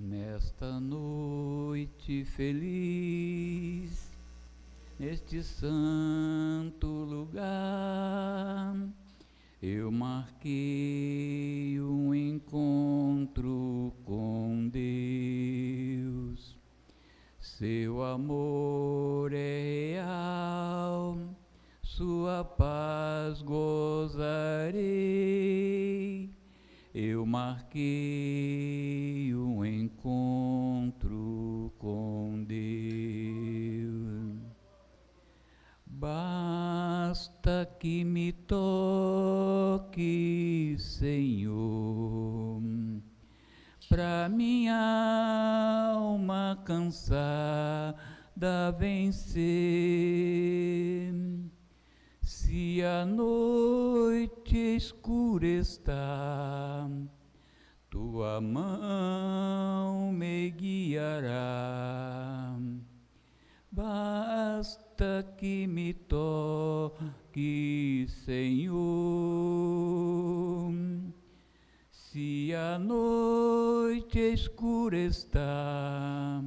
Nesta noite feliz, neste santo lugar, eu marquei um encontro com Deus. Seu amor é real, sua paz gozarei. Eu marquei um encontro com Deus. Basta que me toque, Senhor, pra minha alma cansada vencer. Se a noite escura está, tua mão me guiará. Basta que me toque, Senhor. Se a noite escura está,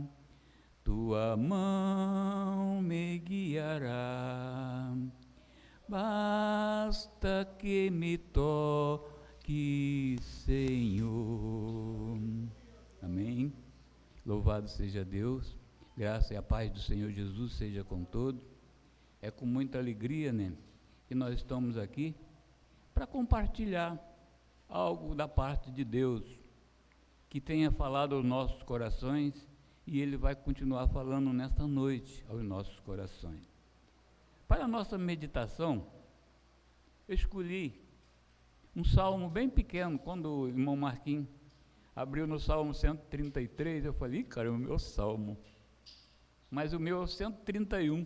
tua mão me guiará. Basta que me toque, Senhor. Amém. Louvado seja Deus. Graça e a paz do Senhor Jesus seja com todos. É com muita alegria, né, que nós estamos aqui para compartilhar algo da parte de Deus, que tenha falado aos nossos corações, e Ele vai continuar falando nesta noite aos nossos corações. Para a nossa meditação, eu escolhi um salmo bem pequeno. Quando o irmão Marquinhos abriu no Salmo 133, eu falei, cara, é o meu salmo. Mas o meu é o 131.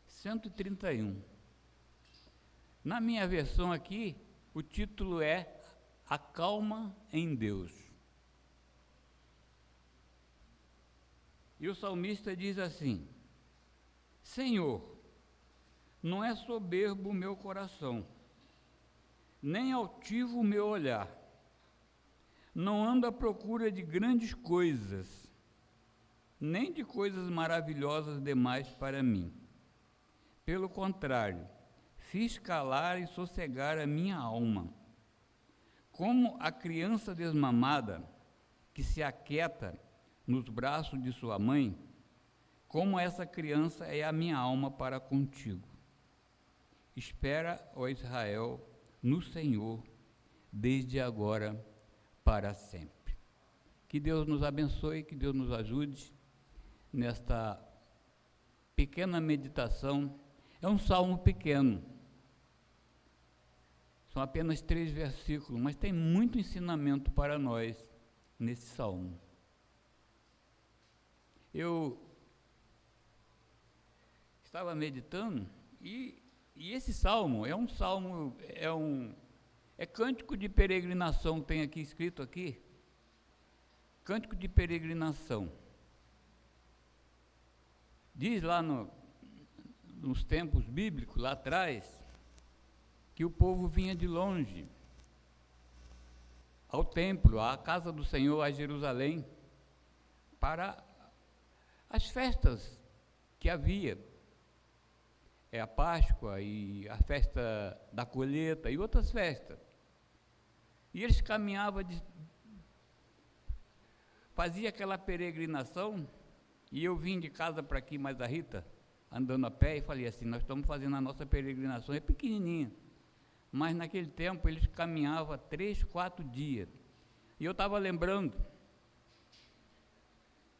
131. Na minha versão aqui, o título é A Calma em Deus. E o salmista diz assim: Senhor, não é soberbo o meu coração, nem altivo o meu olhar. Não ando à procura de grandes coisas, nem de coisas maravilhosas demais para mim. Pelo contrário, fiz calar e sossegar a minha alma. Como a criança desmamada que se aquieta nos braços de sua mãe, como essa criança é a minha alma para contigo. Espera, ó Israel, no Senhor, desde agora para sempre. Que Deus nos abençoe, que Deus nos ajude nesta pequena meditação. É um salmo pequeno, são apenas 3 versículos, mas tem muito ensinamento para nós nesse salmo. Eu estava meditando e esse salmo é um salmo, é cântico de peregrinação, tem aqui escrito aqui, cântico de peregrinação. Diz lá nos tempos bíblicos, lá atrás, que o povo vinha de longe ao templo, à casa do Senhor, a Jerusalém, para as festas que havia, a Páscoa e a festa da colheita e outras festas. E eles caminhavam, fazia aquela peregrinação, e eu vim de casa para aqui, mais a Rita, andando a pé, e falei assim, nós estamos fazendo a nossa peregrinação, é pequenininha, mas naquele tempo eles caminhavam 3, 4 dias, e eu estava lembrando,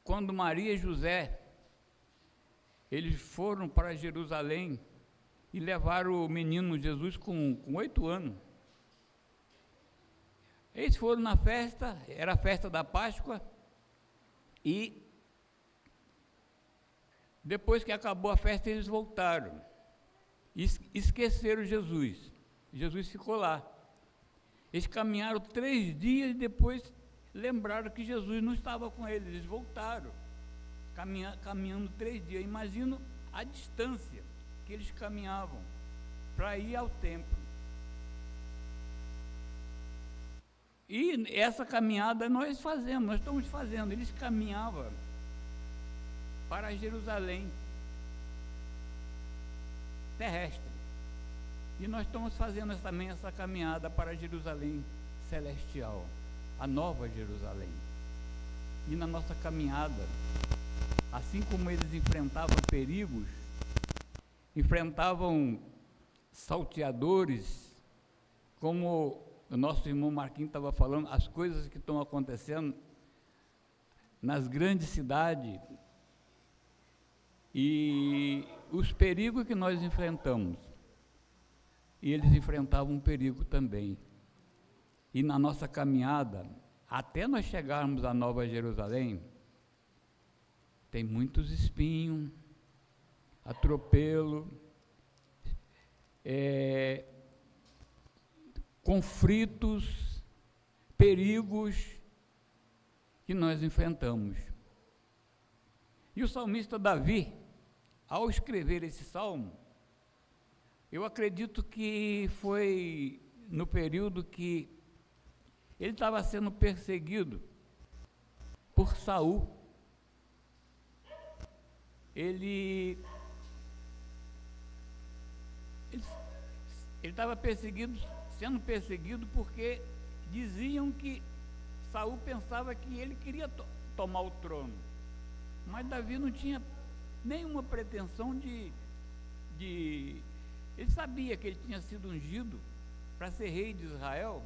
quando Maria e José, eles foram para Jerusalém, e levaram o menino Jesus com 8 anos, eles foram na festa, era a festa da Páscoa, e depois que acabou a festa, eles voltaram, e esqueceram Jesus, Jesus ficou lá, eles caminharam 3 dias, e depois lembraram que Jesus não estava com eles, eles voltaram, caminhando 3 dias, imagino a distância que eles caminhavam, para ir ao templo, E essa caminhada nós estamos fazendo. Eles caminhavam para Jerusalém terrestre. E nós estamos fazendo também essa caminhada para Jerusalém celestial, a nova Jerusalém. E na nossa caminhada, assim como eles enfrentavam perigos, enfrentavam salteadores, como o nosso irmão Marquinhos estava falando, as coisas que estão acontecendo nas grandes cidades e os perigos que nós enfrentamos. E eles enfrentavam um perigo também. E na nossa caminhada, até nós chegarmos à Nova Jerusalém, tem muitos espinhos, atropelo, conflitos, perigos que nós enfrentamos. E o salmista Davi, ao escrever esse salmo, eu acredito que foi no período que ele estava sendo perseguido por Saul. Ele estava sendo perseguido porque diziam que Saul pensava que ele queria tomar o trono. Mas Davi não tinha nenhuma pretensão de ele sabia que ele tinha sido ungido para ser rei de Israel,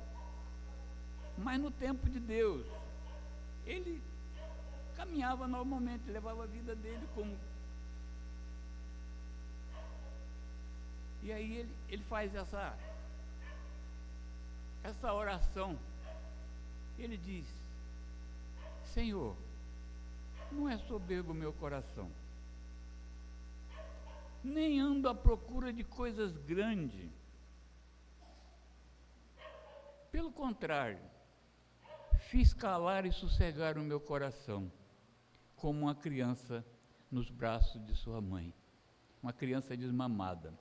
mas no tempo de Deus, ele caminhava normalmente, levava a vida dele como... E aí ele faz essa oração. Ele diz: Senhor, não é soberbo o meu coração, nem ando à procura de coisas grandes. Pelo contrário, fiz calar e sossegar o meu coração, como uma criança nos braços de sua mãe, uma criança desmamada.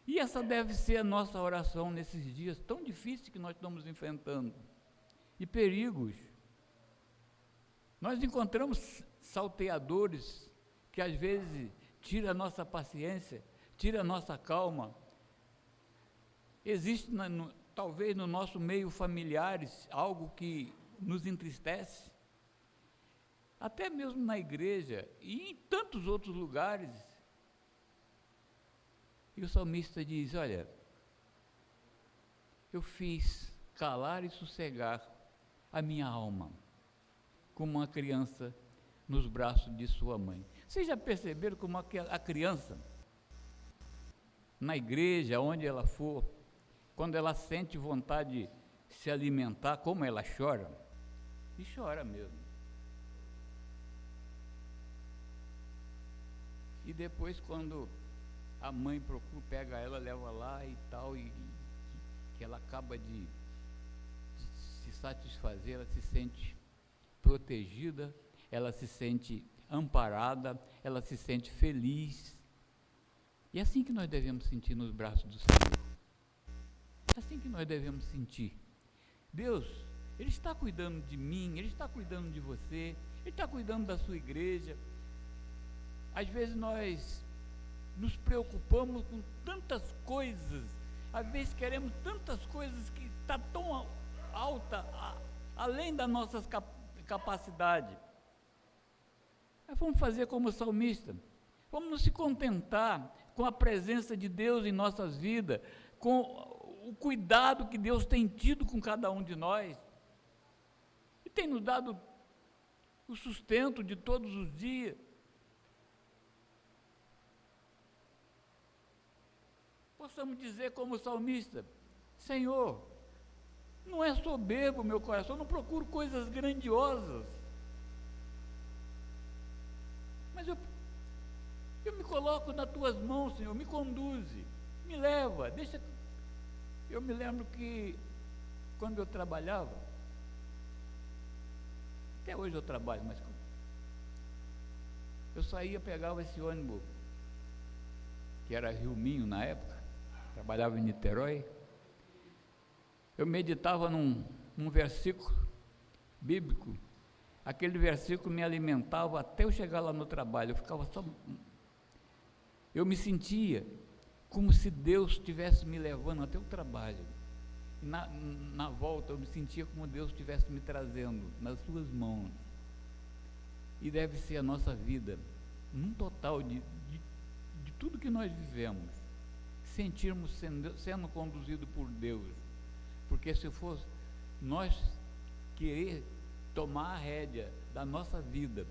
E essa deve ser a nossa oração nesses dias tão difíceis que nós estamos enfrentando, e perigos. Nós encontramos salteadores que às vezes tira a nossa paciência, tira a nossa calma. Existe, talvez no nosso meio familiares, algo que nos entristece, até mesmo na igreja e em tantos outros lugares. E o salmista diz: olha, eu fiz calar e sossegar a minha alma, como uma criança nos braços de sua mãe. Vocês já perceberam como a criança, na igreja, onde ela for, quando ela sente vontade de se alimentar, como ela chora? E chora mesmo. E depois, quando a mãe pega ela, leva lá e tal, e que ela acaba de se satisfazer, ela se sente protegida, ela se sente amparada, ela se sente feliz. E é assim que nós devemos sentir nos braços do Senhor. É assim que nós devemos sentir. Deus, Ele está cuidando de mim, Ele está cuidando de você, Ele está cuidando da sua igreja. Às vezes nós nos preocupamos com tantas coisas, às vezes queremos tantas coisas que está tão alta, além das nossas capacidades. Mas vamos fazer como o salmista, vamos nos se contentar com a presença de Deus em nossas vidas, com o cuidado que Deus tem tido com cada um de nós, e tem nos dado o sustento de todos os dias. Possamos dizer como o salmista: Senhor, não é soberbo o meu coração, não procuro coisas grandiosas, mas eu me coloco nas tuas mãos, Senhor, me conduze, me leva, deixa. Eu me lembro que quando eu trabalhava, até hoje eu trabalho, mas eu saía, pegava esse ônibus, que era Rio Minho na época, trabalhava em Niterói, eu meditava num versículo bíblico, aquele versículo me alimentava até eu chegar lá no trabalho, eu me sentia como se Deus estivesse me levando até o trabalho, na volta eu me sentia como Deus estivesse me trazendo nas suas mãos, e deve ser a nossa vida, num total de tudo que nós vivemos, sentirmos sendo conduzido por Deus, porque se fosse nós querer tomar a rédea da nossa vida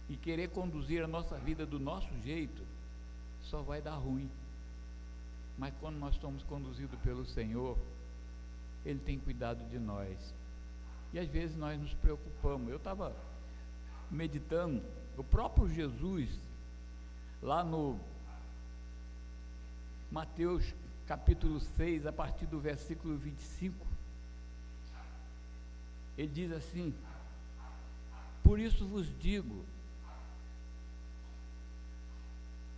e querer conduzir a nossa vida do nosso jeito, só vai dar ruim. Mas quando nós somos conduzidos pelo Senhor, Ele tem cuidado de nós, e às vezes nós nos preocupamos. Eu estava meditando, o próprio Jesus, lá no Mateus capítulo 6, a partir do versículo 25, ele diz assim: por isso vos digo,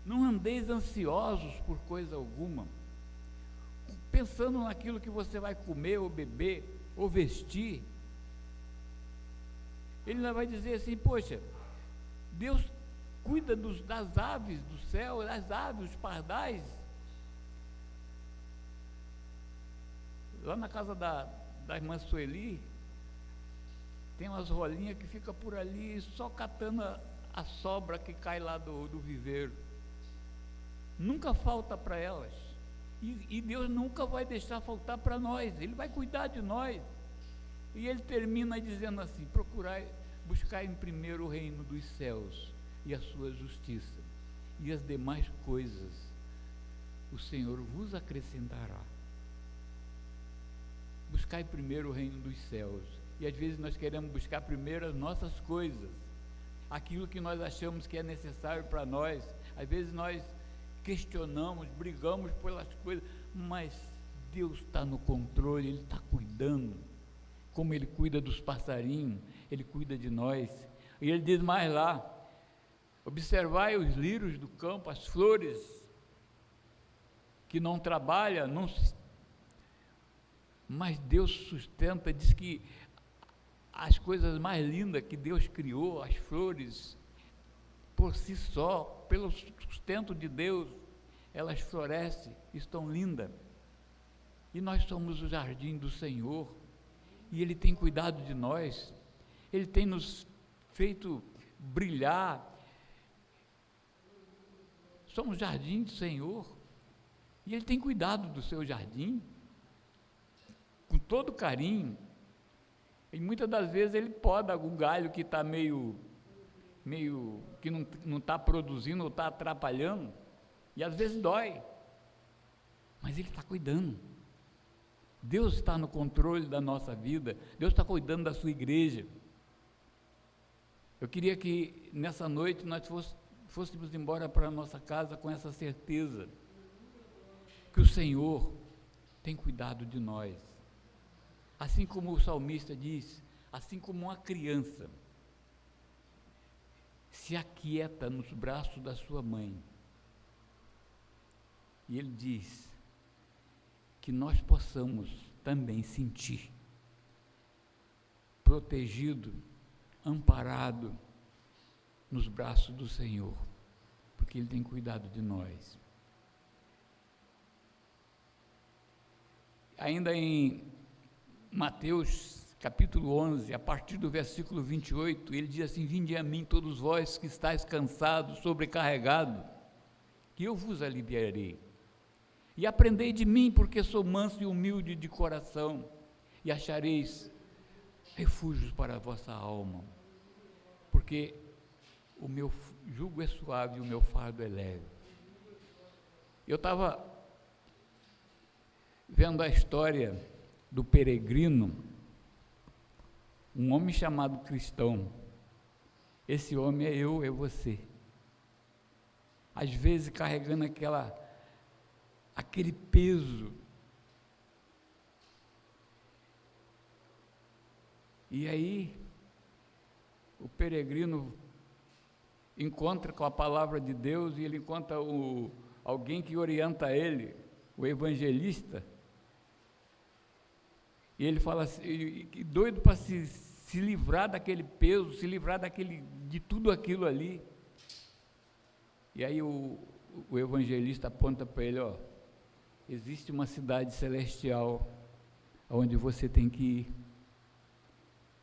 não andeis ansiosos por coisa alguma, pensando naquilo que você vai comer ou beber ou vestir. Ele vai dizer assim: poxa, Deus cuida das aves do céu, das aves, os pardais. Lá na casa da irmã Sueli, tem umas rolinhas que ficam por ali só catando a sobra que cai lá do viveiro. Nunca falta para elas, e Deus nunca vai deixar faltar para nós. Ele vai cuidar de nós. E ele termina dizendo assim: buscai em primeiro o reino dos céus e a sua justiça, e as demais coisas o Senhor vos acrescentará. Buscai primeiro o reino dos céus. E às vezes nós queremos buscar primeiro as nossas coisas, aquilo que nós achamos que é necessário para nós. Às vezes nós questionamos, brigamos pelas coisas, mas Deus está no controle, Ele está cuidando, como Ele cuida dos passarinhos, Ele cuida de nós. E Ele diz mais lá: observai os lírios do campo, as flores que não trabalham, mas Deus sustenta. Diz que as coisas mais lindas que Deus criou, as flores, por si só, pelo sustento de Deus, elas florescem, estão lindas. E nós somos o jardim do Senhor, e Ele tem cuidado de nós, Ele tem nos feito brilhar. Somos jardim do Senhor, e Ele tem cuidado do seu jardim, com todo carinho. E muitas das vezes Ele poda algum galho que está meio que não está produzindo ou está atrapalhando, e às vezes dói, mas Ele está cuidando. Deus está no controle da nossa vida, Deus está cuidando da sua igreja. Eu queria que nessa noite nós fôssemos embora para a nossa casa com essa certeza, que o Senhor tem cuidado de nós, assim como o salmista diz, assim como uma criança se aquieta nos braços da sua mãe. E ele diz que nós possamos também sentir protegido, amparado nos braços do Senhor, porque Ele tem cuidado de nós. Ainda em Mateus capítulo 11, a partir do versículo 28, ele diz assim: vinde a mim todos vós que estáis cansados, sobrecarregados, que eu vos aliviarei. E aprendei de mim, porque sou manso e humilde de coração, e achareis refúgios para a vossa alma, porque o meu jugo é suave e o meu fardo é leve. Eu estava vendo a história do peregrino, um homem chamado Cristão. Esse homem é eu, é você. Às vezes carregando aquele peso. E aí, o peregrino encontra com a palavra de Deus, e ele encontra alguém que orienta ele, o evangelista, E ele fala assim, doido para se livrar daquele peso, se livrar de tudo aquilo ali. E aí o evangelista aponta para ele, ó, existe uma cidade celestial onde você tem que ir.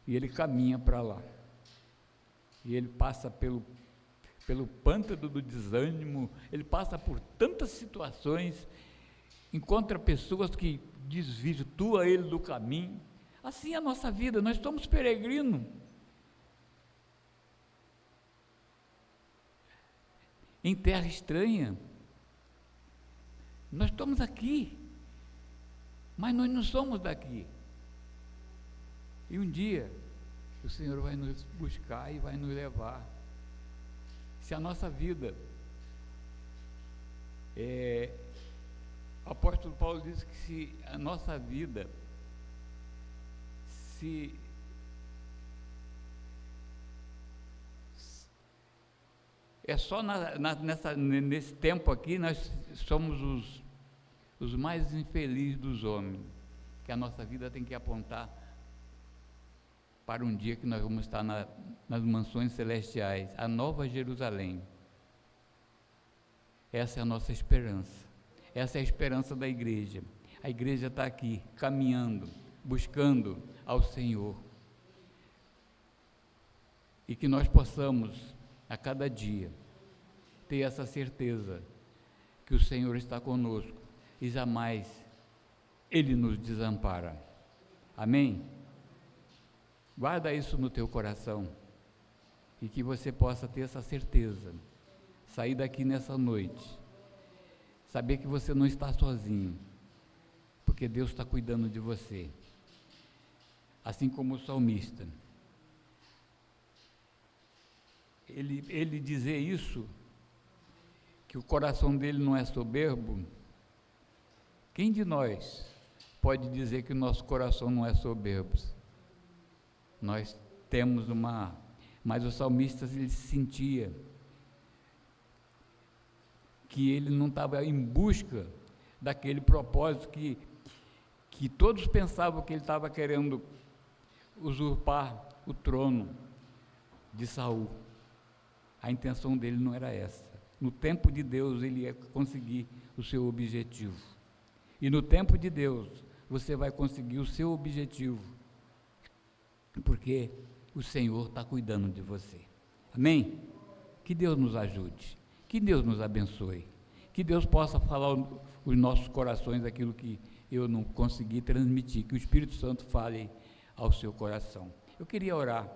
E ele caminha para lá. E ele passa pelo pântano do desânimo, ele passa por tantas situações, encontra pessoas que desvirtuam ele do caminho. Assim é a nossa vida, nós somos peregrinos. Em terra estranha. Nós estamos aqui, mas nós não somos daqui. E um dia, o Senhor vai nos buscar e vai nos levar. Se a nossa vida, o apóstolo Paulo diz que se a nossa vida, é só nesse tempo aqui, nós somos os mais infelizes dos homens, que a nossa vida tem que apontar para um dia que nós vamos estar nas mansões celestiais, a Nova Jerusalém. Essa é a nossa esperança, essa é a esperança da igreja. A igreja está aqui, caminhando, buscando ao Senhor, e que nós possamos, a cada dia, ter essa certeza que o Senhor está conosco e jamais Ele nos desampara. Amém? Guarda isso no teu coração e que você possa ter essa certeza, sair daqui nessa noite, saber que você não está sozinho, porque Deus está cuidando de você, assim como o salmista. Ele dizer isso, que o coração dele não é soberbo, quem de nós pode dizer que o nosso coração não é soberbo? Nós temos mas o salmista, ele sentia que ele não estava em busca daquele propósito que todos pensavam que ele estava querendo usurpar o trono de Saul. A intenção dele não era essa. No tempo de Deus ele ia conseguir o seu objetivo. E no tempo de Deus você vai conseguir o seu objetivo, porque o Senhor está cuidando de você. Amém? Que Deus nos ajude, que Deus nos abençoe, que Deus possa falar os nossos corações aquilo que eu não consegui transmitir, que o Espírito Santo fale ao seu coração. Eu queria orar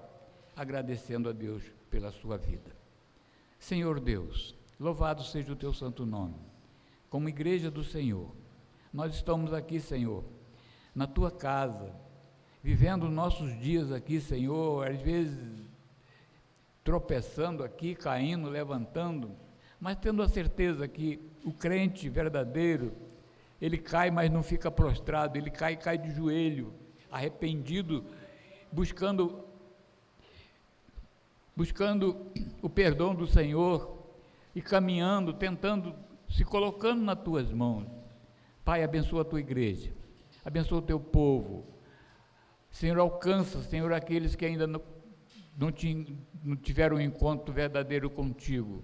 agradecendo a Deus pela sua vida. Senhor Deus, louvado seja o teu santo nome. Como igreja do Senhor, nós estamos aqui, Senhor, na tua casa, vivendo nossos dias aqui, Senhor, às vezes tropeçando aqui, caindo, levantando, mas tendo a certeza que o crente verdadeiro, ele cai, mas não fica prostrado, ele cai de joelho, arrependido, buscando o perdão do Senhor e caminhando, tentando, se colocando nas tuas mãos. Pai, abençoa a tua igreja, abençoa o teu povo. Senhor, alcança, Senhor, aqueles que ainda não tiveram um encontro verdadeiro contigo.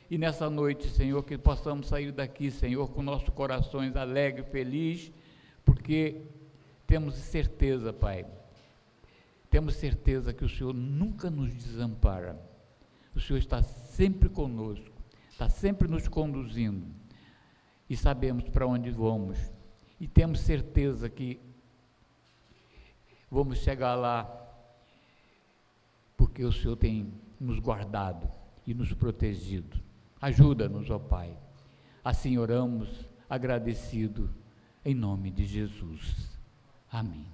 E nessa noite, Senhor, que possamos sair daqui, Senhor, com nossos corações alegres, felizes, porque temos certeza, Pai, temos certeza que o Senhor nunca nos desampara. O Senhor está sempre conosco, está sempre nos conduzindo, e sabemos para onde vamos, e temos certeza que vamos chegar lá, porque o Senhor tem nos guardado e nos protegido. Ajuda-nos, ó Pai. Assim oramos, agradecido, em nome de Jesus. Amém.